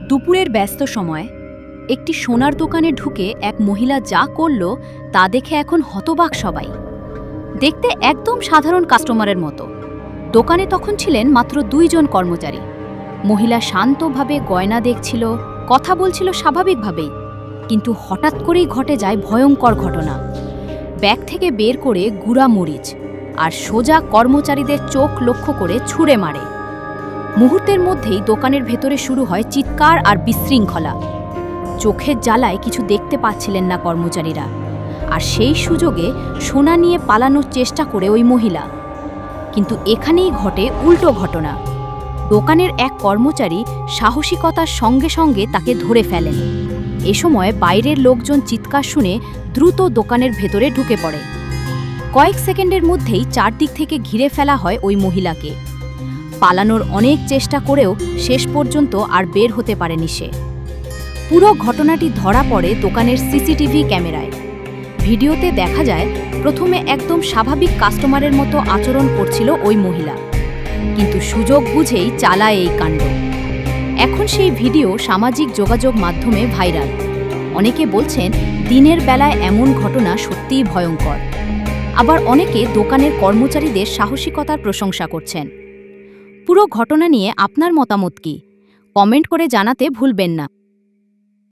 দুপুরের ব্যস্ত সময় একটি সোনার দোকানে ঢুকে এক মহিলা যা করল তা দেখে এখন হতবাক সবাই। দেখতে একদম সাধারণ কাস্টমারের মতো। দোকানে তখন ছিলেন মাত্র 2 জন কর্মচারী। মহিলা শান্তভাবে গয়না দেখছিল, কথা বলছিল স্বাভাবিকভাবেই, কিন্তু হঠাৎ করেই ঘটে যায় ভয়ঙ্কর ঘটনা। ব্যাগ থেকে বের করে গুঁড়া মরিচ আর সোজা কর্মচারীদের চোখ লক্ষ্য করে ছুঁড়ে মারে। মুহূর্তের মধ্যেই দোকানের ভেতরে শুরু হয় চিৎকার আর বিশৃঙ্খলা। চোখের জ্বালায় কিছু দেখতে পাচ্ছিলেন না কর্মচারীরা, আর সেই সুযোগে সোনা নিয়ে পালানোর চেষ্টা করে ওই মহিলা। কিন্তু এখানেই ঘটে উল্টো ঘটনা। দোকানের এক কর্মচারী সাহসিকতার সঙ্গে সঙ্গে তাকে ধরে ফেলেন। এ সময় বাইরের লোকজন চিৎকার শুনে দ্রুত দোকানের ভেতরে ঢুকে পড়ে। কয়েক সেকেন্ডের মধ্যেই চারদিক থেকে ঘিরে ফেলা হয় ওই মহিলাকে। পালানোর অনেক চেষ্টা করেও শেষ পর্যন্ত আর বের হতে পারেনি সে। পুরো ঘটনাটি ধরা পড়ে দোকানের সিসিটিভি ক্যামেরায়। ভিডিওতে দেখা যায় প্রথমে একদম স্বাভাবিক কাস্টমারের মতো আচরণ করছিল ওই মহিলা, কিন্তু সুযোগ বুঝেই চালায় এই কাণ্ড। এখন সেই ভিডিও সামাজিক যোগাযোগ মাধ্যমে ভাইরাল। অনেকে বলছেন দিনের বেলায় এমন ঘটনা সত্যিই ভয়ঙ্কর। আবার অনেকে দোকানের কর্মচারীদের সাহসিকতার প্রশংসা করছেন। পুরো ঘটনা নিয়ে আপনার মতামত কি? কমেন্ট করে জানাতে ভুলবেন না।